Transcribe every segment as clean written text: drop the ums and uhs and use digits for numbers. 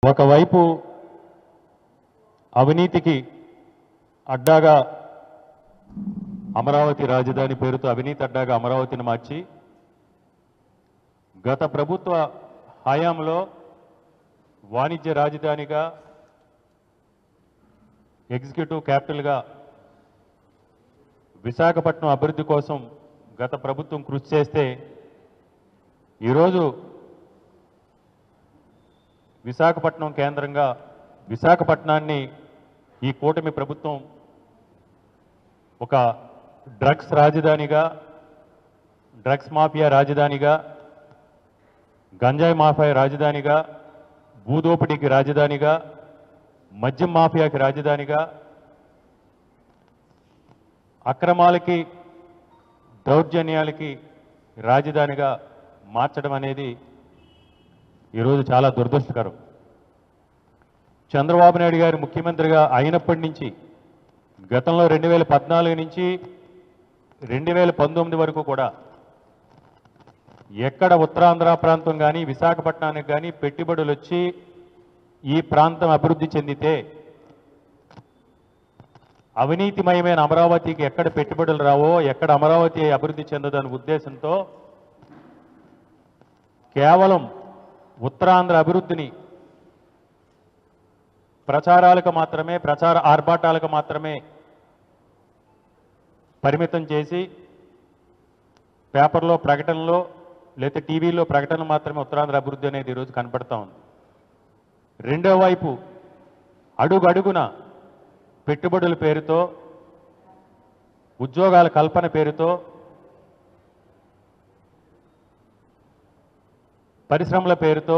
ఒకవైపు అవినీతికి అడ్డాగా అమరావతి రాజధాని పేరుతో అవినీతి అడ్డాగా అమరావతిని మార్చి గత ప్రభుత్వ హయాంలో వాణిజ్య రాజధానిగా ఎగ్జిక్యూటివ్ క్యాపిటల్గా విశాఖపట్నం అభివృద్ధి కోసం గత ప్రభుత్వం కృషి చేస్తే ఈరోజు విశాఖపట్నం కేంద్రంగా విశాఖపట్నాన్ని ఈ కూటమి ప్రభుత్వం ఒక డ్రగ్స్ రాజధానిగా, డ్రగ్స్ మాఫియా రాజధానిగా, గంజాయి మాఫియా రాజధానిగా, భూదోపిడీకి రాజధానిగా, మద్యం మాఫియాకి రాజధానిగా, అక్రమాలకి దౌర్జన్యాలకి రాజధానిగా మార్చడం అనేది ఈరోజు చాలా దురదృష్టకరం. చంద్రబాబు నాయుడు గారు ముఖ్యమంత్రిగా అయినప్పటి నుంచి గతంలో 2014 నుంచి 2019 వరకు కూడా ఎక్కడ ఉత్తరాంధ్ర ప్రాంతం కానీ విశాఖపట్నానికి కానీ పెట్టుబడులు వచ్చి ఈ ప్రాంతం అభివృద్ధి చెందితే అవినీతిమయమైన అమరావతికి ఎక్కడ పెట్టుబడులు రావో, ఎక్కడ అమరావతి అభివృద్ధి చెందదనే ఉద్దేశంతో కేవలం ఉత్తరాంధ్ర అభివృద్ధిని ప్రచారాలకు మాత్రమే, ప్రచార ఆర్భాటాలకు మాత్రమే పరిమితం చేసి పేపర్లో ప్రకటనలో లేదా టీవీలో ప్రకటనలు మాత్రమే ఉత్తరాంధ్ర అభివృద్ధి అనేది ఈరోజు కనపడతా ఉంది. రెండో వైపు అడుగడుగున పెట్టుబడుల పేరుతో, ఉద్యోగాల కల్పన పేరుతో, పరిశ్రమల పేరుతో,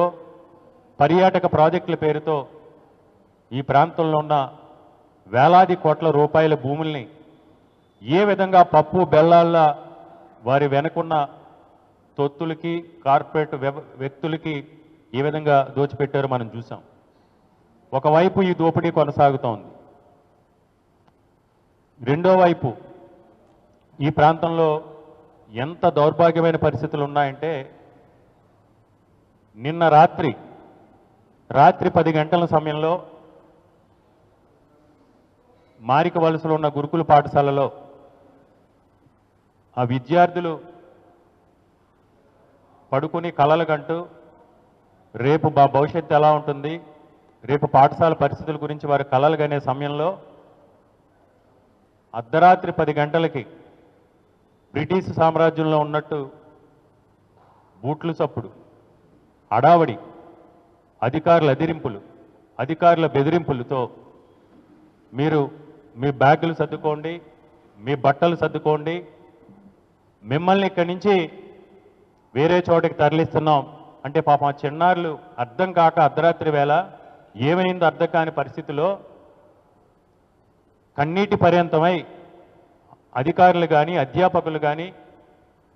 పర్యాటక ప్రాజెక్టుల పేరుతో ఈ ప్రాంతంలో ఉన్న వేలాది కోట్ల రూపాయల భూముల్ని ఏ విధంగా పప్పు బెల్లాల్లా వారి వెనుకున్న తొత్తులకి, కార్పొరేట్ వ్యక్తులకి ఏ విధంగా దోచిపెట్టారో మనం చూసాం. ఒకవైపు ఈ దోపిడీ కొనసాగుతోంది. రెండో వైపు ఈ ప్రాంతంలో ఎంత దౌర్భాగ్యమైన పరిస్థితులు ఉన్నాయంటే నిన్న రాత్రి 10 గంటల సమయంలో మారిక వలసలో ఉన్న గురుకుల పాఠశాలలో ఆ విద్యార్థులు పడుకుని కలలు కంటూ రేపు మా భవిష్యత్తు ఎలా ఉంటుంది, రేపు పాఠశాల పరిస్థితుల గురించి వారి కలలు కనే సమయంలో అర్ధరాత్రి 10 గంటలకి బ్రిటిష్ సామ్రాజ్యంలో ఉన్నట్టు బూట్లు చప్పుడు, హడావడి, అధికారుల అదిరింపులు, అధికారుల బెదిరింపులతో మీరు మీ బ్యాగులు సర్దుకోండి, మీ బట్టలు సర్దుకోండి, మిమ్మల్ని ఇక్కడి నుంచి వేరే చోటకి తరలిస్తున్నాం అంటే పాపం ఆ చిన్నారులు అర్థం కాక అర్ధరాత్రి వేళ ఏమైందో అర్థం కాని పరిస్థితిలో కన్నీటి పర్యంతమై అధికారులు కానీ అధ్యాపకులు కానీ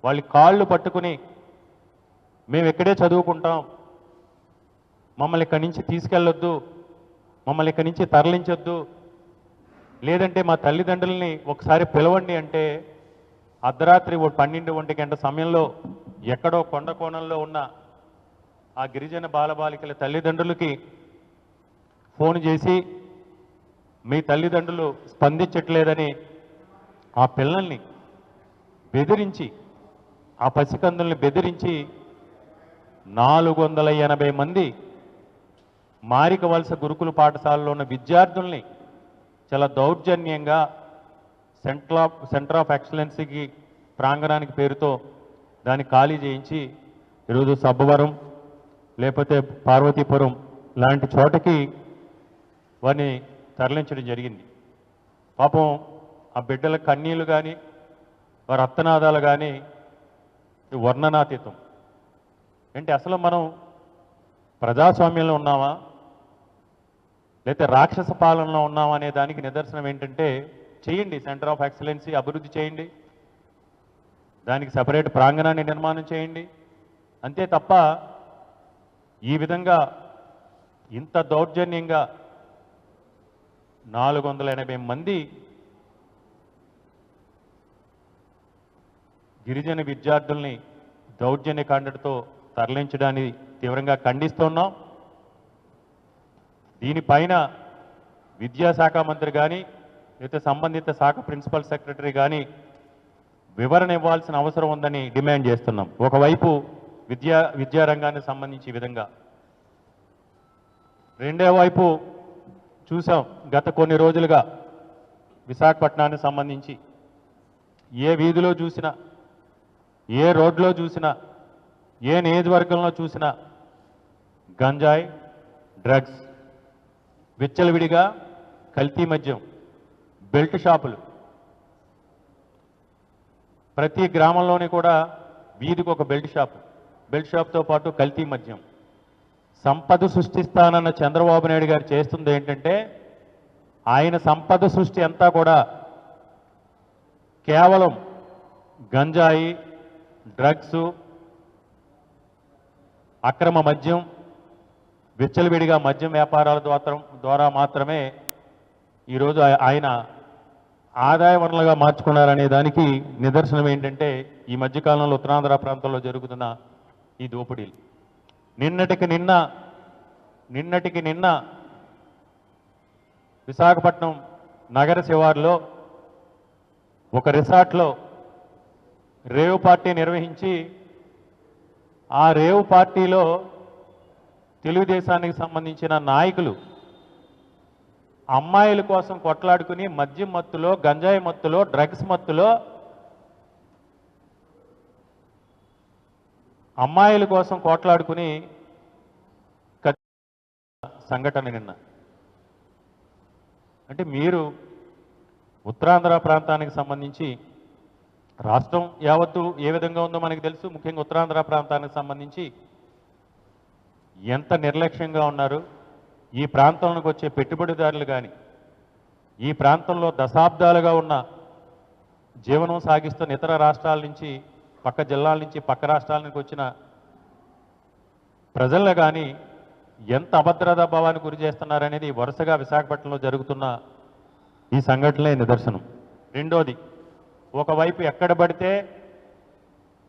వాళ్ళ కాళ్ళు పట్టుకుని మేము ఇక్కడే చదువుకుంటాం, మమ్మల్ని ఇక్కడి నుంచి తీసుకెళ్ళొద్దు, మమ్మల్ని ఇక్కడి నుంచి తరలించొద్దు, లేదంటే మా తల్లిదండ్రుల్ని ఒకసారి పిలవండి అంటే అర్ధరాత్రి 12 గంట సమయంలో ఎక్కడో కొండ కోణంలో ఉన్న ఆ గిరిజన బాలబాలికల తల్లిదండ్రులకి ఫోన్ చేసి మీ తల్లిదండ్రులు స్పందించట్లేదని ఆ పిల్లల్ని బెదిరించి, ఆ పసికందుల్ని బెదిరించి 480 మంది మారిక వలస గురుకుల పాఠశాలలో ఉన్న విద్యార్థుల్ని చాలా దౌర్జన్యంగా సెంటర్ ఆఫ్ ఎక్సలెన్సీకి ప్రాంగణానికి పేరుతో దాన్ని ఖాళీ చేయించి ఈరోజు సబ్బవరం లేకపోతే పార్వతీపురం లాంటి చోటకి వారిని తరలించడం జరిగింది. పాపం ఆ బిడ్డల కన్నీళ్లు కానీ వారి అత్తనాదాలు కానీ వర్ణనాతీతం. అంటే అసలు మనం ప్రజాస్వామ్యంలో ఉన్నామా లేకపోతే రాక్షస పాలనలో ఉన్నామా అనే దానికి నిదర్శనం ఏంటంటే చేయండి, సెంటర్ ఆఫ్ ఎక్సలెన్సీ అభివృద్ధి చేయండి, దానికి సపరేట్ ప్రాంగణాన్ని నిర్మాణం చేయండి, అంతే తప్ప ఈ విధంగా ఇంత దౌర్జన్యంగా 480 మంది గిరిజన విద్యార్థుల్ని దౌర్జన్యకాండతో తరలించడాన్ని తీవ్రంగా ఖండిస్తున్నాం. దీనిపైన విద్యాశాఖ మంత్రి కానీ లేకపోతే సంబంధిత శాఖ ప్రిన్సిపల్ సెక్రటరీ కానీ వివరణ ఇవ్వాల్సిన అవసరం ఉందని డిమాండ్ చేస్తున్నాం. ఒకవైపు విద్యారంగానికి సంబంధించి ఈ విధంగా, రెండో వైపు చూసాం గత కొన్ని రోజులుగా విశాఖపట్నానికి సంబంధించి ఏ వీధిలో చూసినా, ఏ రోడ్లో చూసినా, ఏ నియోజకవర్గంలో చూసినా గంజాయి, డ్రగ్స్, విచ్చలవిడిగా కల్తీ మద్యం, బెల్ట్ షాపులు, ప్రతి గ్రామంలోని కూడా వీధికి ఒక బెల్ట్ షాప్తో పాటు కల్తీ మద్యం. సంపద సృష్టిస్తానన్న చంద్రబాబు నాయుడు గారు చేస్తుంది ఏంటంటే, ఆయన సంపద సృష్టి అంతా కూడా కేవలం గంజాయి, డ్రగ్స్, అక్రమ మద్యం, విచ్చలవిడిగా మద్యం వ్యాపారాల ద్వారా మాత్రమే ఈరోజు ఆయన ఆదాయ వనరులుగా మార్చుకున్నారనే దానికి నిదర్శనం ఏంటంటే ఈ మధ్యకాలంలో ఉత్తరాంధ్ర ప్రాంతంలో జరుగుతున్న ఈ దోపిడీలు. నిన్నటికి నిన్న విశాఖపట్నం నగర శివారులో ఒక రిసార్ట్లో రేవ్ పార్టీ నిర్వహించి ఆ రేవ్ పార్టీలో తెలుగుదేశానికి సంబంధించిన నాయకులు అమ్మాయిల కోసం కొట్లాడుకుని మద్యం మత్తులో, గంజాయి మత్తులో, డ్రగ్స్ మత్తులో అమ్మాయిల కోసం కొట్లాడుకుని సంఘటన నిన్న. అంటే మీరు ఉత్తరాంధ్ర ప్రాంతానికి సంబంధించి, రాష్ట్రం యావత్తు ఏ విధంగా ఉందో మనకు తెలుసు, ముఖ్యంగా ఉత్తరాంధ్ర ప్రాంతానికి సంబంధించి ఎంత నిర్లక్ష్యంగా ఉన్నారు. ఈ ప్రాంతంలోకి వచ్చే పెట్టుబడిదారులు కానీ, ఈ ప్రాంతంలో దశాబ్దాలుగా ఉన్న జీవనం సాగిస్తున్న ఇతర రాష్ట్రాల నుంచి, పక్క జిల్లాల నుంచి, పక్క రాష్ట్రాల నుంచి వచ్చిన ప్రజలను కానీ ఎంత అభద్రతా భావానికి గురి చేస్తున్నారనేది వరుసగా విశాఖపట్నంలో జరుగుతున్న ఈ సంఘటనలే నిదర్శనం. రెండోది, ఒకవైపు ఎక్కడ పడితే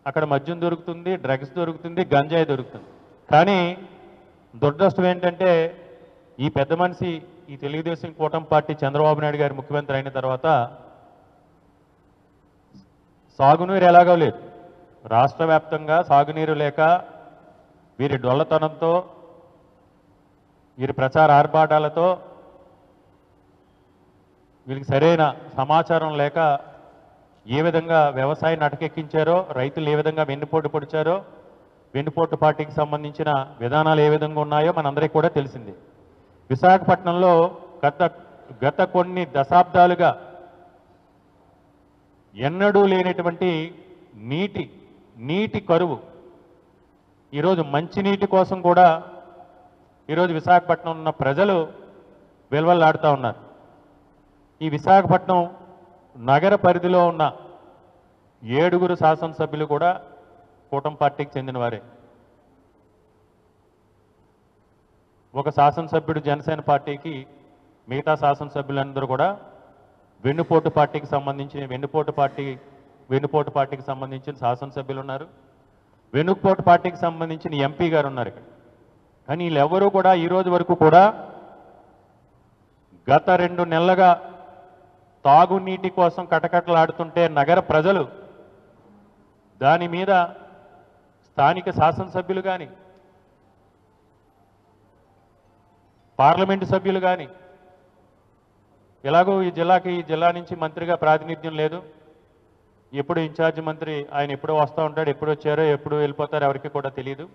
అక్కడ మద్యం దొరుకుతుంది, డ్రగ్స్ దొరుకుతుంది, గంజాయి దొరుకుతుంది. కానీ దురదృష్టం ఏంటంటే ఈ పెద్ద మనిషి, ఈ తెలుగుదేశం కూటమి పార్టీ చంద్రబాబు నాయుడు గారు ముఖ్యమంత్రి అయిన తర్వాత సాగునీరు ఎలాగో లేదు. రాష్ట్ర వ్యాప్తంగా సాగునీరు లేక వీరి డొల్లతనంతో, వీరి ప్రచార ఆర్భాటాలతో, వీరికి సరైన సమాచారం లేక ఏ విధంగా వ్యవసాయాన్ని అటకెక్కించారో, రైతులు ఏ విధంగా వెన్నుపోటు పొడిచారో, వెన్నుపోటు పార్టీకి సంబంధించిన విధానాలు ఏ విధంగా ఉన్నాయో మనందరికీ కూడా తెలిసింది. విశాఖపట్నంలో గత కొన్ని దశాబ్దాలుగా ఎన్నడూ లేనటువంటి నీటి కరువు. ఈరోజు మంచినీటి కోసం కూడా ఈరోజు విశాఖపట్నం ఉన్న ప్రజలు వెల్వెల్లాడుతూ ఉన్నారు. ఈ విశాఖపట్నం నగర పరిధిలో ఉన్న 7 శాసనసభ్యులు కూడా కూటమి పార్టీకి చెందిన వారే. ఒక శాసనసభ్యుడు జనసేన పార్టీకి, మిగతా శాసనసభ్యులందరూ కూడా వెన్నుపోటు పార్టీకి సంబంధించిన శాసనసభ్యులు ఉన్నారు. వెన్నుపోటు పార్టీకి సంబంధించిన ఎంపీ గారు ఉన్నారు ఇక్కడ. కానీ వీళ్ళెవరూ కూడా ఈ రోజు వరకు కూడా గత 2 నెలలుగా తాగునీటి కోసం కటకటలాడుతుంటే నగర ప్రజలు దాని మీద స్థానిక శాసనసభ్యులు కానీ, పార్లమెంటు సభ్యులు కానీ, ఎలాగో ఈ జిల్లా నుంచి మంత్రిగా ప్రాతినిధ్యం లేదు, ఎప్పుడు ఇన్ఛార్జ్ మంత్రి ఆయన ఎప్పుడో వస్తూ ఉంటాడు, ఎప్పుడు వచ్చారో ఎప్పుడు వెళ్ళిపోతారో ఎవరికి కూడా తెలియదు.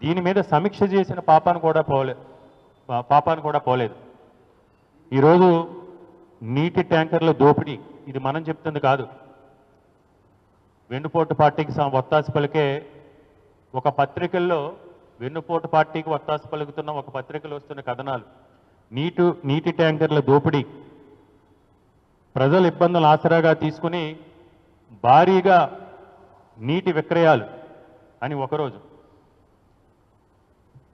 దీని మీద సమీక్ష చేసిన పాపాను కూడా పోలేదు. ఈరోజు నీటి ట్యాంకర్ల దోపిడీ, ఇది మనం చెప్తుంది కాదు. వెన్నుపోటు పార్టీకి వత్తాసు పలికే ఒక పత్రికల్లో, వెన్నుపోటు పార్టీకి వత్తాసు పలుకుతున్న ఒక పత్రికలు వస్తున్న కథనాలు, నీటి ట్యాంకర్ల దోపిడీ, ప్రజల ఇబ్బందులు ఆసరాగా తీసుకుని భారీగా నీటి విక్రయాలు అని ఒకరోజు,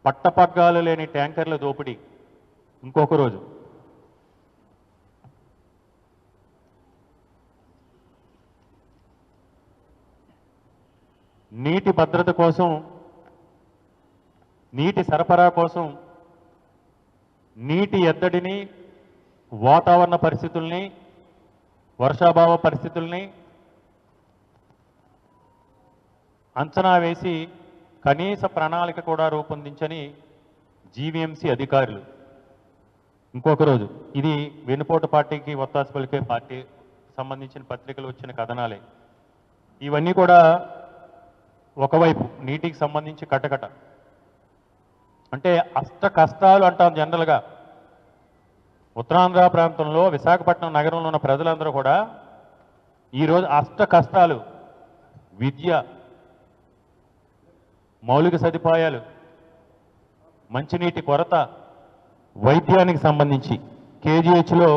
పట్టపగ్గాలు లేని ట్యాంకర్ల దోపిడీ ఇంకొక రోజు, నీటి భద్రత కోసం, నీటి సరఫరా కోసం నీటి ఎద్దడిని, వాతావరణ పరిస్థితుల్ని, వర్షాభావ పరిస్థితుల్ని అంచనా వేసి కనీస ప్రణాళిక కూడా రూపొందించని జీవీఎంసీ అధికారులు. ఇంకొక రోజు ఇది వెన్నుపోటు పార్టీకి ఒత్తాసు పలికే పార్టీ సంబంధించిన పత్రికలు వచ్చిన కథనాలే. ఇవన్నీ కూడా ఒకవైపు నీటికి సంబంధించి కటకట అంటే అష్ట కష్టాలు అంటాం జనరల్గా. ఉత్తరాంధ్ర ప్రాంతంలో విశాఖపట్నం నగరంలో ఉన్న ప్రజలందరూ కూడా ఈరోజు అష్ట కష్టాలు, విద్య, మౌలిక సదుపాయాలు, మంచినీటి కొరత, వైద్యానికి సంబంధించి కేజీహెచ్లో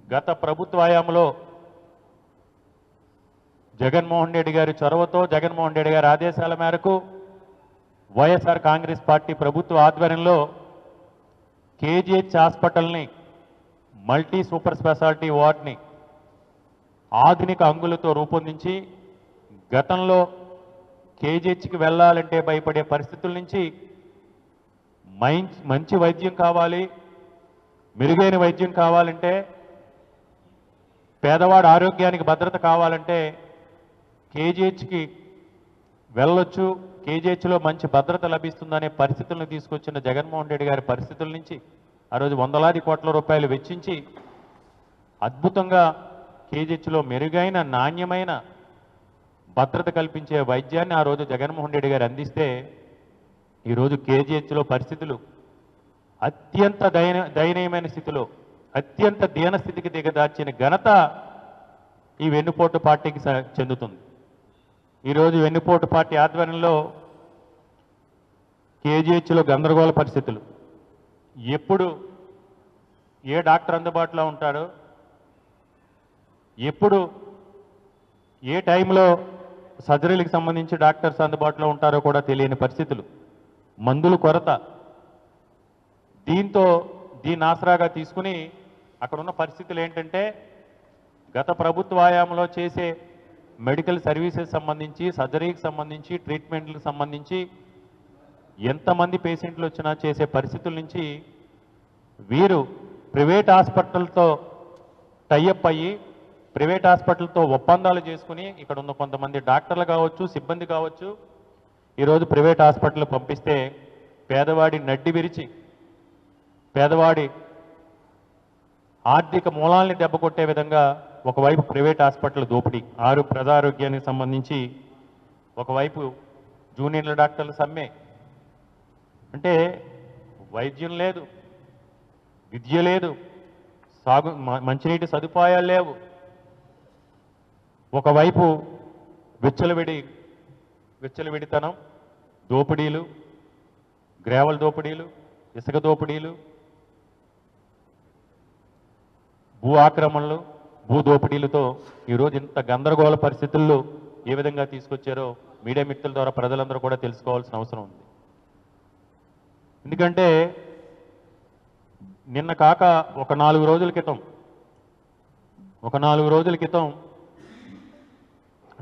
గత ప్రభుత్వ హయాంలో జగన్మోహన్ రెడ్డి గారి చొరవతో, జగన్మోహన్ రెడ్డి గారి ఆదేశాల మేరకు వైఎస్ఆర్ కాంగ్రెస్ పార్టీ ప్రభుత్వ ఆధ్వర్యంలో కేజీహెచ్ హాస్పిటల్ని, మల్టీ సూపర్ స్పెషాలిటీ వార్డ్ని ఆధునిక అంగులతో రూపొందించి గతంలో కేజీహెచ్కి వెళ్ళాలంటే భయపడే పరిస్థితుల నుంచి మంచి వైద్యం కావాలి, మెరుగైన వైద్యం కావాలంటే, పేదవాడి ఆరోగ్యానికి భద్రత కావాలంటే కేజీహెచ్కి వెళ్ళొచ్చు, కేజీహెచ్లో మంచి భద్రత లభిస్తుందనే పరిస్థితులను తీసుకొచ్చిన జగన్మోహన్ రెడ్డి గారి పరిస్థితుల నుంచి ఆ రోజు వందలాది కోట్ల రూపాయలు వెచ్చించి అద్భుతంగా కేజీహెచ్లో మెరుగైన, నాణ్యమైన, భద్రత కల్పించే వైద్యాన్ని ఆ రోజు జగన్మోహన్ రెడ్డి గారు అందిస్తే ఈరోజు కేజీహెచ్లో పరిస్థితులు అత్యంత దయనీయమైన స్థితిలో, అత్యంత దీనస్థితికి దిగదార్చిన ఘనత ఈ వెన్నుపోటు పార్టీకి చెందుతుంది. ఈరోజు వెన్నుపోటు పార్టీ ఆధ్వర్యంలో కేజీహెచ్లో గందరగోళ పరిస్థితులు. ఎప్పుడు ఏ డాక్టర్ అందుబాటులో ఉంటాడో, ఎప్పుడు ఏ టైంలో సర్జరీలకు సంబంధించి డాక్టర్స్ అందుబాటులో ఉంటారో కూడా తెలియని పరిస్థితులు, మందుల కొరత. దీన్ని ఆసరాగా తీసుకుని అక్కడ ఉన్న పరిస్థితులు ఏంటంటే గత ప్రభుత్వ హయాంలో చేసే మెడికల్ సర్వీసెస్ సంబంధించి, సర్జరీకి సంబంధించి, ట్రీట్మెంట్లకు సంబంధించి ఎంతమంది పేషెంట్లు వచ్చినా చేసే పరిస్థితుల నుంచి వీరు ప్రైవేట్ హాస్పిటల్తో టైఅప్ అయ్యి, ప్రైవేట్ హాస్పిటల్తో ఒప్పందాలు చేసుకుని ఇక్కడ ఉన్న కొంతమంది డాక్టర్లు కావచ్చు, సిబ్బంది కావచ్చు, ఈరోజు ప్రైవేట్ హాస్పిటల్ పంపిస్తే పేదవాడి నడ్డి విరిచి, పేదవాడి ఆర్థిక మూలాల్ని దెబ్బకొట్టే విధంగా ఒకవైపు ప్రైవేట్ హాస్పిటల్ దోపిడీ, ప్రజారోగ్యానికి సంబంధించి ఒకవైపు జూనియర్ల డాక్టర్ల సమ్మె. అంటే వైద్యం లేదు, విద్య లేదు, మంచినీటి సదుపాయాలు లేవు. ఒకవైపు విచ్చలవిడితనం, దోపిడీలు, గ్రావెల్ దోపిడీలు, ఇసుక దోపిడీలు, భూ ఆక్రమణలు, భూ దోపిడీలతో ఈరోజు ఇంత గందరగోళ పరిస్థితుల్లో ఏ విధంగా తీసుకొచ్చారో మీడియా మిత్రుల ద్వారా ప్రజలందరూ కూడా తెలుసుకోవాల్సిన అవసరం ఉంది. ఎందుకంటే నిన్న కాక ఒక 4 రోజుల క్రితం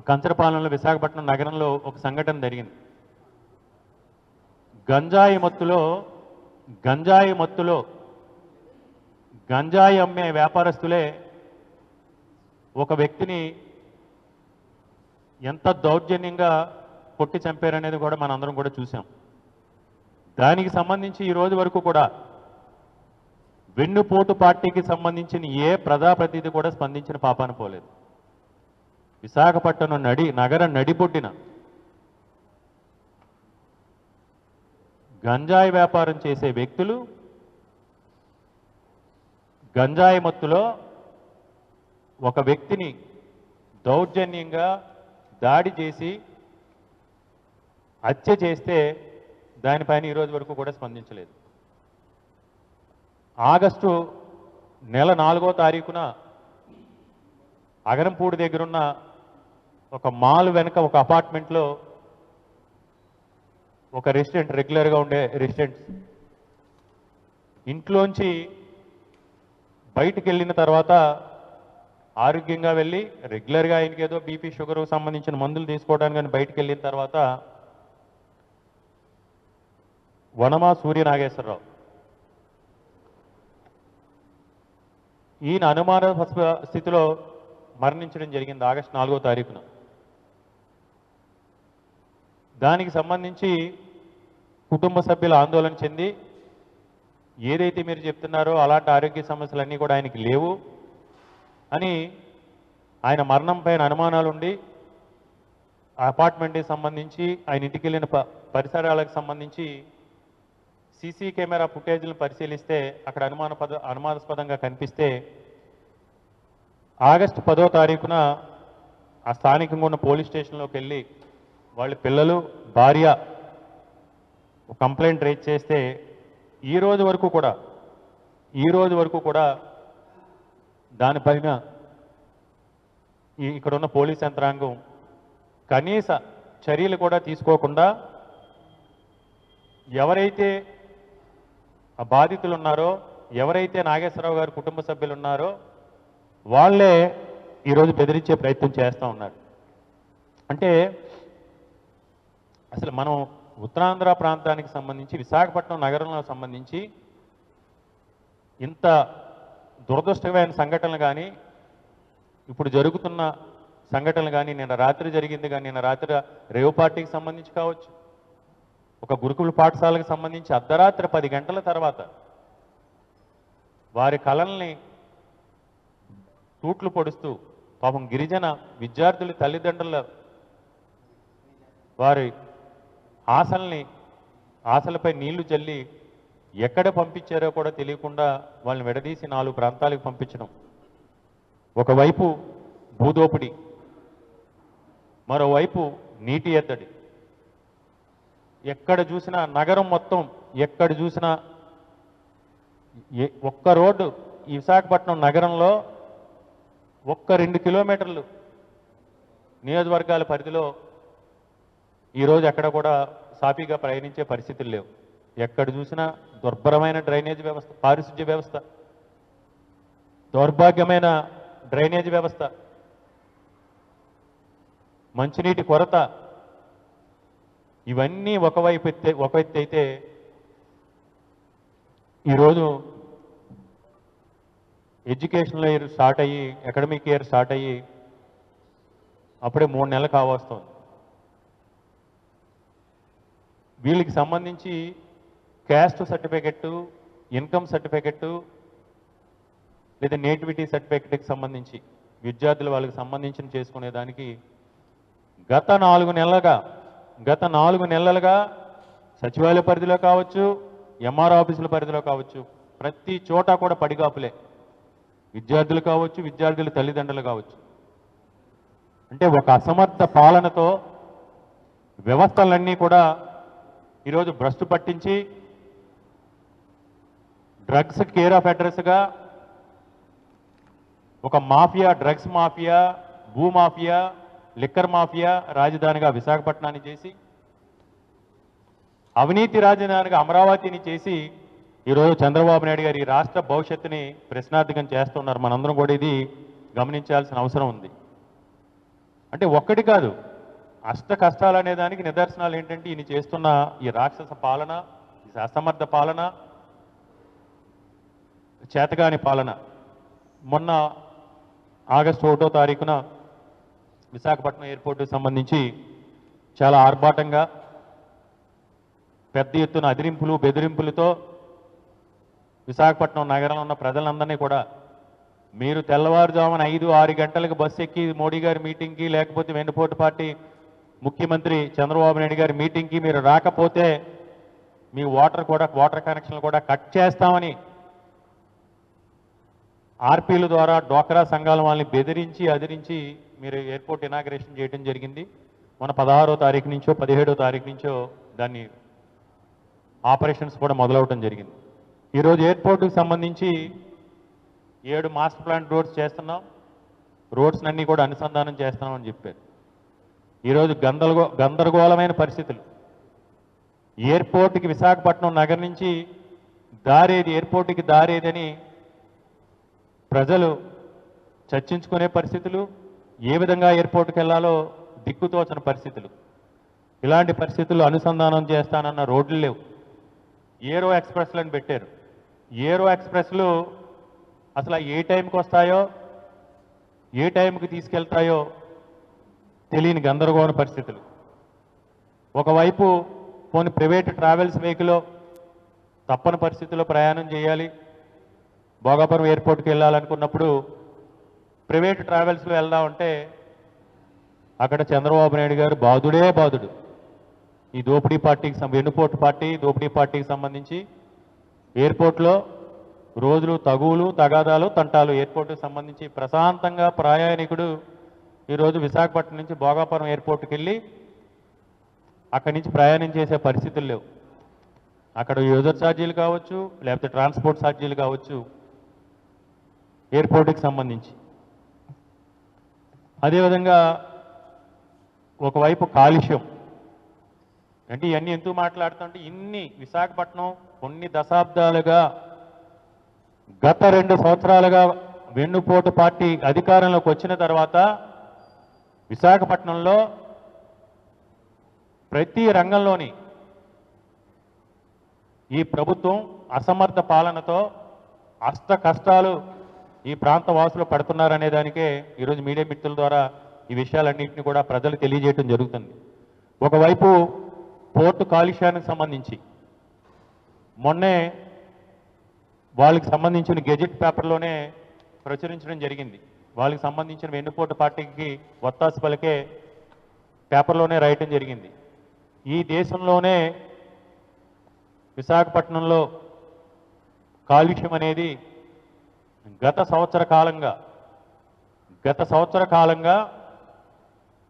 కంచరపాలెంలో, విశాఖపట్నం నగరంలో ఒక సంఘటన జరిగింది. గంజాయి మత్తులో గంజాయి అమ్మే వ్యాపారస్తులే ఒక వ్యక్తిని ఎంత దౌర్జన్యంగా కొట్టి చంపారనేది కూడా మనందరం కూడా చూసాం. దానికి సంబంధించి ఈ రోజు వరకు కూడా వెన్నుపోటు పార్టీకి సంబంధించిన ఏ ప్రజాప్రతినిధి కూడా స్పందించిన పాపాన పోలేదు. విశాఖపట్నం నగర నడిబొడ్డిన గంజాయి వ్యాపారం చేసే వ్యక్తులు గంజాయి మత్తులో ఒక వ్యక్తిని దౌర్జన్యంగా దాడి చేసి హత్య చేస్తే దానిపైన ఈరోజు వరకు కూడా స్పందించలేదు. ఆగస్టు నెల 4వ తారీఖున అగరంపూడి దగ్గరున్న ఒక మాల్ వెనక ఒక అపార్ట్మెంట్లో ఒక రెసిడెంట్, రెగ్యులర్గా ఉండే రెసిడెంట్స్ ఇంట్లోంచి బయటికి వెళ్ళిన తర్వాత ఆరోగ్యంగా వెళ్ళి రెగ్యులర్గా ఆయనకి ఏదో బీపీ, షుగర్ సంబంధించిన మందులు తీసుకోవడానికి కానీ బయటికి వెళ్ళిన తర్వాత వనమా సూర్యనాగేశ్వరరావు ఈయన అనుమానాస్పద స్థితిలో మరణించడం జరిగింది ఆగస్టు 4వ తారీఖున. దానికి సంబంధించి కుటుంబ సభ్యులు ఆందోళన చెంది ఏదైతే మీరు చెప్తున్నారో అలాంటి ఆరోగ్య సమస్యలన్నీ కూడా ఆయనకి లేవు అని ఆయన మరణం పైన అనుమానాలుండి ఆ అపార్ట్మెంట్కి సంబంధించి ఆయన ఇంటికి వెళ్ళిన పరిసరాలకు సంబంధించి సీసీ కెమెరా ఫుటేజ్లను పరిశీలిస్తే అక్కడ అనుమానాస్పదంగా కనిపిస్తే ఆగస్టు 10వ తారీఖున ఆ స్థానికంగా ఉన్న పోలీస్ స్టేషన్లోకి వెళ్ళి వాళ్ళ పిల్లలు భార్య కంప్లైంట్ రైజ్ చేస్తే ఈ రోజు వరకు కూడా దానిపైన ఇక్కడ ఉన్న పోలీస్ యంత్రాంగం కనీస చర్యలు కూడా తీసుకోకుండా ఎవరైతే ఆ బాధితులు ఉన్నారో, ఎవరైతే నాగేశ్వరరావు గారి కుటుంబ సభ్యులు ఉన్నారో వాళ్ళే ఈరోజు బెదిరించే ప్రయత్నం చేస్తూ ఉన్నారు. అంటే అసలు మనం ఉత్తరాంధ్ర ప్రాంతానికి సంబంధించి విశాఖపట్నం నగరంలో సంబంధించి ఇంత దురదృష్టమైన సంఘటనలు కానీ ఇప్పుడు జరుగుతున్న సంఘటనలు కానీ నిన్న రాత్రి జరిగింది కానీ నిన్న రాత్రి రేవ్ పార్టీకి సంబంధించి కావచ్చు, ఒక గురుకుల పాఠశాలకు సంబంధించి అర్ధరాత్రి 10 గంటల తర్వాత వారి కళల్ని తూట్లు పొడుస్తూ పాపం గిరిజన విద్యార్థుల తల్లిదండ్రుల వారి ఆశలపై నీళ్లు చల్లి ఎక్కడ పంపించారో కూడా తెలియకుండా వాళ్ళని విడదీసి 4 ప్రాంతాలకు పంపించడం. ఒకవైపు భూదోపిడి, మరోవైపు నీటి ఎద్దడి. ఎక్కడ చూసినా నగరం మొత్తం ఎక్కడ చూసినా ఒక్క రోడ్డు ఈ విశాఖపట్నం నగరంలో ఒక్క 2 కిలోమీటర్లు నియోజకవర్గాల పరిధిలో ఈరోజు ఎక్కడ కూడా సాఫీగా ప్రయాణించే పరిస్థితులు లేవు. ఎక్కడ చూసినా దుర్భరమైన డ్రైనేజ్ వ్యవస్థ, పారిశుధ్య వ్యవస్థ, దౌర్భాగ్యమైన డ్రైనేజ్ వ్యవస్థ, మంచినీటి కొరత, ఇవన్నీ ఒక ఎత్తు అయితే ఈరోజు ఎడ్యుకేషనల్ ఇయర్ స్టార్ట్ అయ్యి, అకాడమిక్ ఇయర్ స్టార్ట్ అయ్యి అప్పుడే 3 నెలలు కావస్తుంది. వీళ్ళకి సంబంధించి క్యాస్ట్ సర్టిఫికెట్, ఇన్కమ్ సర్టిఫికెట్ లేదా నేటివిటీ సర్టిఫికెట్కి సంబంధించి విద్యార్థులు వాళ్ళకి సంబంధించిన చేసుకునేదానికి గత 4 నెలలుగా సచివాలయ పరిధిలో కావచ్చు, ఎంఆర్ ఆఫీసుల పరిధిలో కావచ్చు, ప్రతి చోట కూడా పడిగాపులే. విద్యార్థులు కావచ్చు, విద్యార్థుల తల్లిదండ్రులు కావచ్చు. అంటే ఒక అసమర్థ పాలనతో వ్యవస్థలన్నీ కూడా ఈరోజు భ్రష్టు పట్టించి డ్రగ్స్ కేర్ ఆఫ్ అడ్రస్గా ఒక మాఫియా, డ్రగ్స్ మాఫియా, భూమాఫియా, లిక్కర్ మాఫియా రాజధానిగా విశాఖపట్నాన్ని చేసి, అవినీతి రాజధానిగా అమరావతిని చేసి ఈరోజు చంద్రబాబు నాయుడు గారు ఈ రాష్ట్ర భవిష్యత్తుని ప్రశ్నార్థకం చేస్తున్నారు. మనందరం కూడా ఇది గమనించాల్సిన అవసరం ఉంది. అంటే ఒక్కటి కాదు, అష్ట కష్టాలు అనే దానికి నిదర్శనాలు ఏంటంటే ఈయన చేస్తున్న ఈ రాక్షస పాలన, ఈ అసమర్థ పాలన, చేతగాని పాలన. మొన్న ఆగస్టు 1వ తారీఖున విశాఖపట్నం ఎయిర్పోర్టుకు సంబంధించి చాలా ఆర్భాటంగా పెద్ద ఎత్తున అదిరింపులు బెదిరింపులతో విశాఖపట్నం నగరంలో ఉన్న ప్రజలందరినీ కూడా మీరు తెల్లవారుజామున 5-6 గంటలకు బస్సు ఎక్కి మోడీ గారి మీటింగ్కి లేకపోతే వెన్నుపోటు పార్టీ ముఖ్యమంత్రి చంద్రబాబు నాయుడు గారి మీటింగ్కి మీరు రాకపోతే మీ వాటర్ కనెక్షన్లు కూడా కట్ చేస్తామని ఆర్పీల ద్వారా డ్వాక్రా సంఘాల వాళ్ళని బెదిరించి అదిరించి మీరు ఎయిర్పోర్ట్ ఇనాగ్రేషన్ చేయడం జరిగింది. మన 16వ తారీఖు నుంచో 17వ తారీఖు నుంచో దాన్ని ఆపరేషన్స్ కూడా మొదలవటం జరిగింది. ఈరోజు ఎయిర్పోర్టుకు సంబంధించి 7 మాస్టర్ ప్లాన్ రోడ్స్ చేస్తున్నాం, రోడ్స్ అన్నీ కూడా అనుసంధానం చేస్తున్నామని చెప్పారు. ఈరోజు గందరగోళమైన పరిస్థితులు. ఎయిర్పోర్ట్కి విశాఖపట్నం నగరం నుంచి దారేది, ఎయిర్పోర్ట్కి దారేదని ప్రజలు చర్చించుకునే పరిస్థితులు, ఏ విధంగా ఎయిర్పోర్ట్కి వెళ్ళాలో దిక్కుతోచని పరిస్థితులు. ఇలాంటి పరిస్థితుల్లో అనుసంధానం చేస్తానన్న రోడ్లు లేవు. ఏరో ఎక్స్ప్రెస్లను పెట్టారు. ఏరో ఎక్స్ప్రెస్లు అసలు ఏ టైంకి వస్తాయో ఏ టైంకి తీసుకెళ్తాయో తెలియని గందరగోళ పరిస్థితులు. ఒకవైపు పోనీ ప్రైవేట్ ట్రావెల్స్ వెహికల్లో తప్పని పరిస్థితుల్లో ప్రయాణం చేయాలి, భోగాపురం ఎయిర్పోర్ట్కి వెళ్ళాలనుకున్నప్పుడు ప్రైవేట్ ట్రావెల్స్లో వెళ్దామంటే అక్కడ చంద్రబాబు నాయుడు గారు బాధుడే బాధుడు. ఈ దోపిడీ పార్టీకి వెన్నుపోటు పార్టీ దోపిడీ పార్టీకి సంబంధించి ఎయిర్పోర్ట్లో రోజులు తగువులు తగాదాలు తంటాలు. ఎయిర్పోర్ట్కి సంబంధించి ప్రశాంతంగా ప్రయాణికుడు ఈరోజు విశాఖపట్నం నుంచి భోగాపురం ఎయిర్పోర్ట్కి వెళ్ళి అక్కడి నుంచి ప్రయాణం చేసే పరిస్థితులు లేవు. అక్కడ యూజర్ ఛార్జీలు కావచ్చు, లేకపోతే ట్రాన్స్పోర్ట్ ఛార్జీలు కావచ్చు ఎయిర్పోర్ట్కి సంబంధించి. అదేవిధంగా ఒకవైపు కాలుష్యం. అంటే ఇవన్నీ ఎందుకు మాట్లాడుతుంటే ఇన్ని విశాఖపట్నం కొన్ని దశాబ్దాలుగా గత 2 సంవత్సరాలుగా వెన్నుపోటు పార్టీ అధికారంలోకి వచ్చిన తర్వాత విశాఖపట్నంలో ప్రతి రంగంలోని ఈ ప్రభుత్వం అసమర్థ పాలనతో అష్ట కష్టాలు ఈ ప్రాంత వాసులు పడుతున్నారనే దానికే ఈరోజు మీడియా మిత్రుల ద్వారా ఈ విషయాలన్నింటినీ కూడా ప్రజలు తెలియజేయడం జరుగుతుంది. ఒకవైపు పోర్టు కాలుష్యానికి సంబంధించి మొన్నే వాళ్ళకి సంబంధించిన గెజెట్ పేపర్లోనే ప్రచురించడం జరిగింది. వాళ్ళకి సంబంధించిన వెన్నుపోటు పార్టీకి వత్తాసు పలికే పేపర్లోనే రాయటం జరిగింది. ఈ దేశంలోనే విశాఖపట్నంలో కాలుష్యం అనేది గత సంవత్సర కాలంగా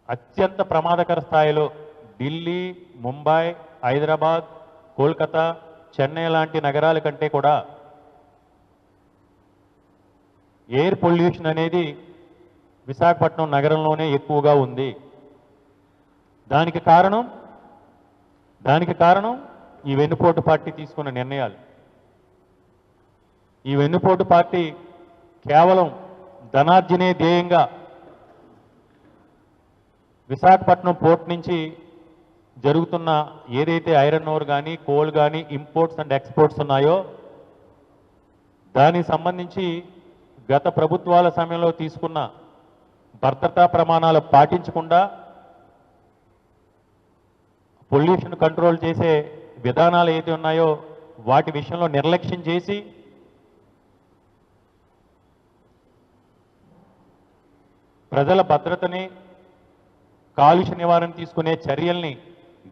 అత్యంత ప్రమాదకర స్థాయిలో ఢిల్లీ, ముంబై, హైదరాబాద్, కోల్కతా, చెన్నై లాంటి నగరాల కంటే కూడా ఎయిర్ పొల్యూషన్ అనేది విశాఖపట్నం నగరంలోనే ఎక్కువగా ఉంది. దానికి కారణం ఈ వెన్నుపోటు పార్టీ తీసుకున్న నిర్ణయాలు. ఈ వెన్నుపోటు పార్టీ కేవలం ధనార్జనే ధ్యేయంగా విశాఖపట్నం పోర్ట్ నుంచి జరుగుతున్న ఏదైతే ఐరన్ ఓర్ కానీ కోల్ కానీ ఇంపోర్ట్స్ అండ్ ఎక్స్పోర్ట్స్ ఉన్నాయో దానికి సంబంధించి గత ప్రభుత్వాల సమయంలో తీసుకున్న భద్రతా ప్రమాణాలు పాటించకుండా పొల్యూషన్ కంట్రోల్ చేసే విధానాలు ఏది ఉన్నాయో వాటి విషయంలో నిర్లక్ష్యం చేసి ప్రజల భద్రతని కాలుష్య నివారణ తీసుకునే చర్యల్ని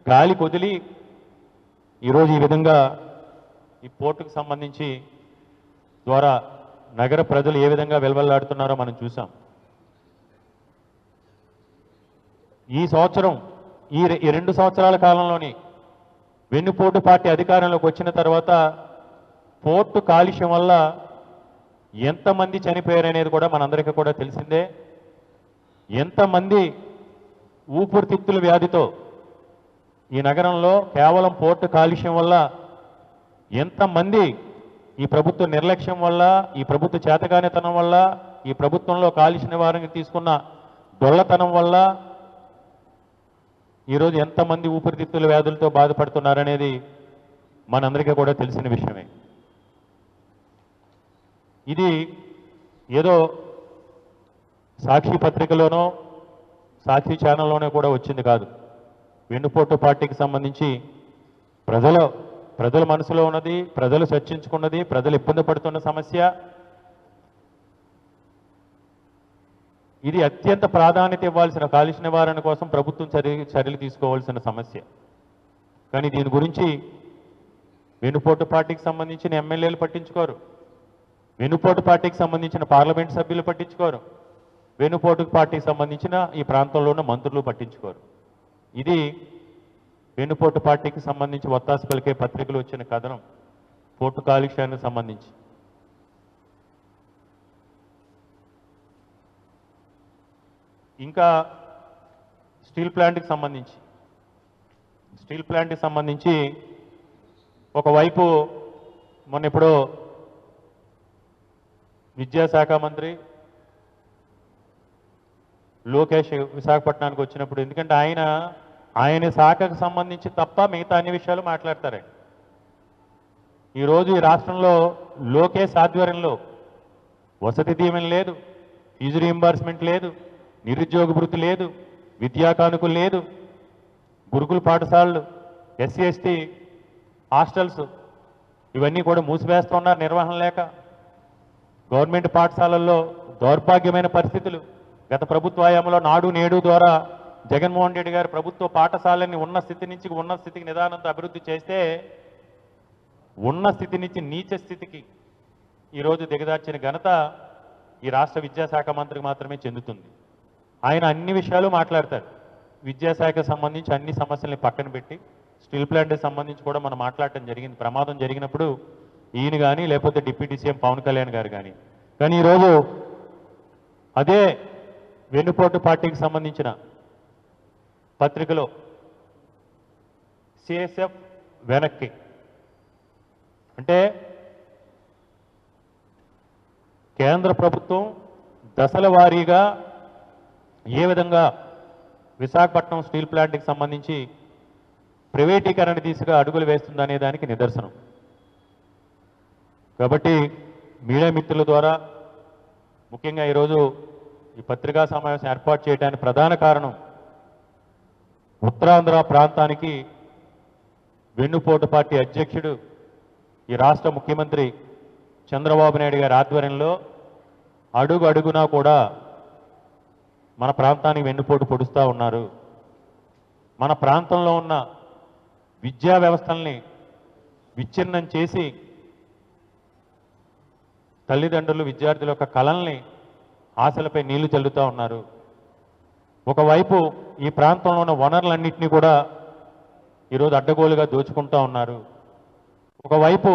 గాలి కొదిలి ఈరోజు ఈ విధంగా ఈ పోర్టుకు సంబంధించి ద్వారా నగర ప్రజలు ఏ విధంగా వెల్వెల్లాడుతున్నారో మనం చూసాం. ఈ సంవత్సరం ఈ 2 సంవత్సరాల కాలంలోని వెన్నుపోటు పార్టీ అధికారంలోకి వచ్చిన తర్వాత పోర్టు కాలుష్యం వల్ల ఎంతమంది చనిపోయారనేది కూడా మనందరికీ కూడా తెలిసిందే. ఎంతమంది ఊపిరితిత్తుల వ్యాధితో ఈ నగరంలో కేవలం పోర్టు కాలుష్యం వల్ల ఎంతమంది ఈ ప్రభుత్వ నిర్లక్ష్యం వల్ల, ఈ ప్రభుత్వ చేతగానితనం వల్ల, ఈ ప్రభుత్వంలో కాలుష్య నివారణకు తీసుకున్న దొల్లతనం వల్ల ఈరోజు ఎంతమంది ఊపిరితిత్తుల వ్యాధులతో బాధపడుతున్నారనేది మనందరికీ కూడా తెలిసిన విషయమే. ఇది ఏదో సాక్షి పత్రికలోనో సాక్షి ఛానల్లోనే కూడా వచ్చింది కాదు. వెన్నుపోటు పార్టీకి సంబంధించి ప్రజల మనసులో ఉన్నది, ప్రజలు చర్చించుకున్నది, ప్రజలు ఇబ్బంది పడుతున్న సమస్య. ఇది అత్యంత ప్రాధాన్యత ఇవ్వాల్సిన కాలుష్య నివారణ కోసం ప్రభుత్వం చర్యలు తీసుకోవాల్సిన సమస్య. కానీ దీని గురించి వెన్నుపోటు పార్టీకి సంబంధించిన ఎమ్మెల్యేలు పట్టించుకోరు, వెన్నుపోటు పార్టీకి సంబంధించిన పార్లమెంట్ సభ్యులు పట్టించుకోరు, వెన్నుపోటు పార్టీకి సంబంధించిన ఈ ప్రాంతంలో ఉన్న మంత్రులు పట్టించుకోరు. ఇది వెన్నుపోటు పార్టీకి సంబంధించి వత్తాసు పలికే పత్రికలు వచ్చిన కథనం పోర్టు కాలుష్యానికి సంబంధించి. ఇంకా స్టీల్ ప్లాంట్కి సంబంధించి ఒకవైపు మొన్న ఇప్పుడు విద్యాశాఖ మంత్రి లోకేష్ విశాఖపట్నానికి వచ్చినప్పుడు, ఎందుకంటే ఆయన శాఖకు సంబంధించి తప్ప మిగతా అన్ని విషయాలు మాట్లాడతారండి. ఈరోజు ఈ రాష్ట్రంలో లోకేష్ ఆధ్వర్యంలో వసతి దీవెన లేదు, ఫీజు రీయింబర్స్మెంట్ లేదు, నిరుద్యోగ భృతి లేదు, విద్యా కానుకలు లేదు, గురుకుల పాఠశాలలు, ఎస్సీ ఎస్టీ హాస్టల్స్ ఇవన్నీ కూడా మూసివేస్తున్నారు నిర్వహణ లేక. గవర్నమెంట్ పాఠశాలల్లో దౌర్భాగ్యమైన పరిస్థితులు. గత ప్రభుత్వ హయాంలో నాడు నేడు ద్వారా జగన్మోహన్ రెడ్డి గారు ప్రభుత్వ పాఠశాలని ఉన్న స్థితి నుంచి ఉన్న స్థితికి నిదానంతో అభివృద్ధి చేస్తే ఉన్న స్థితి నుంచి నీచ స్థితికి ఈరోజు దిగజార్చిన ఘనత ఈ రాష్ట్ర విద్యాశాఖ మంత్రికి మాత్రమే చెందుతుంది. ఆయన అన్ని విషయాలు మాట్లాడతారు. విద్యాశాఖకు సంబంధించి అన్ని సమస్యల్ని పక్కన పెట్టి స్టీల్ ప్లాంట్కి సంబంధించి కూడా మనం మాట్లాడటం జరిగింది. ప్రమాదం జరిగినప్పుడు ఈయన కానీ లేకపోతే డిప్యూటీ సీఎం పవన్ కళ్యాణ్ గారు కానీ ఈరోజు అదే వెన్నుపోటు పార్టీకి సంబంధించిన పత్రికలో సిఎస్ఎఫ్ వెనక్కి అంటే కేంద్ర ప్రభుత్వం దశల వారీగా ఏ విధంగా విశాఖపట్నం స్టీల్ ప్లాంట్కి సంబంధించి ప్రైవేటీకరణ దిశగా అడుగులు వేస్తుందనే దానికి నిదర్శనం. కాబట్టి మీడియా మిత్రుల ద్వారా ముఖ్యంగా ఈరోజు ఈ పత్రికా సమావేశం ఏర్పాటు చేయడానికి ప్రధాన కారణం ఉత్తరాంధ్ర ప్రాంతానికి వెన్నుపోటు పార్టీ అధ్యక్షుడు ఈ రాష్ట్ర ముఖ్యమంత్రి చంద్రబాబు నాయుడు గారి ఆధ్వర్యంలో అడుగు అడుగునా కూడా మన ప్రాంతానికి వెన్నుపోటు పొడుస్తూ ఉన్నారు. మన ప్రాంతంలో ఉన్న విద్యా వ్యవస్థల్ని విచ్ఛిన్నం చేసి తల్లిదండ్రులు విద్యార్థుల యొక్క కళల్ని ఆశలపై నీళ్లు చల్లుతూ ఉన్నారు. ఒకవైపు ఈ ప్రాంతంలో ఉన్న వనరులన్నింటినీ కూడా ఈరోజు అడ్డగోలుగా దోచుకుంటూ ఉన్నారు. ఒకవైపు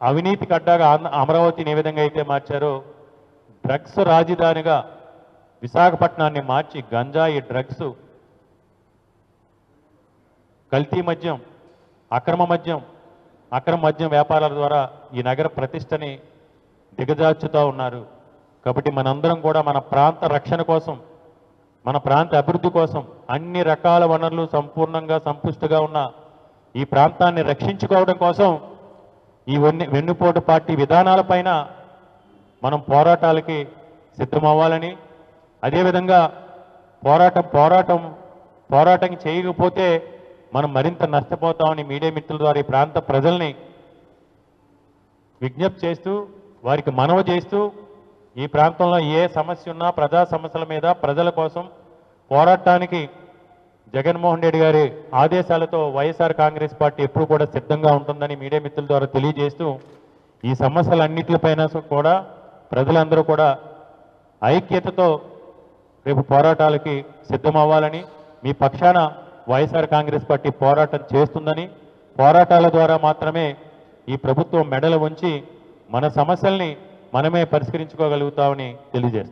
అవినీతికి అడ్డాగా అమరావతిని ఏ విధంగా అయితే మార్చారో డ్రగ్స్ రాజధానిగా విశాఖపట్నాన్ని మార్చి గంజాయి, డ్రగ్స్, కల్తీ మద్యం, అక్రమ మద్యం వ్యాపారాల ద్వారా ఈ నగర ప్రతిష్టని దిగజార్చుతూ ఉన్నారు. కాబట్టి మనందరం కూడా మన ప్రాంత రక్షణ కోసం, మన ప్రాంత అభివృద్ధి కోసం అన్ని రకాల వనరులు సంపూర్ణంగా సంపుష్టిగా ఉన్న ఈ ప్రాంతాన్ని రక్షించుకోవడం కోసం ఈ వెన్నుపోటు పార్టీ విధానాలపైన మనం పోరాటాలకి సిద్ధమవ్వాలని, అదేవిధంగా పోరాటం చేయకపోతే మనం మరింత నష్టపోతామని మీడియా మిత్రుల ద్వారా ఈ ప్రాంత ప్రజల్ని విజ్ఞప్తి చేస్తూ వారికి మనవి చేస్తూ ఈ ప్రాంతంలో ఏ సమస్య ఉన్నా ప్రజా సమస్యల మీద ప్రజల కోసం పోరాటానికి జగన్మోహన్ రెడ్డి గారి ఆదేశాలతో వైఎస్ఆర్ కాంగ్రెస్ పార్టీ ఎప్పుడు కూడా సిద్ధంగా ఉంటుందని మీడియా మిత్రుల ద్వారా తెలియజేస్తూ ఈ సమస్యలన్నిటిపైన కూడా ప్రజలందరూ కూడా ఐక్యతతో రేపు పోరాటాలకి సిద్ధమవ్వాలని, మీ పక్షాన వైఎస్ఆర్ కాంగ్రెస్ పార్టీ పోరాటం చేస్తుందని, పోరాటాల ద్వారా మాత్రమే ఈ ప్రభుత్వం మెడలు వంచి మన సమస్యల్ని మనమే పరిష్కరించుకోగలుగుతామని తెలియజేస్తాం.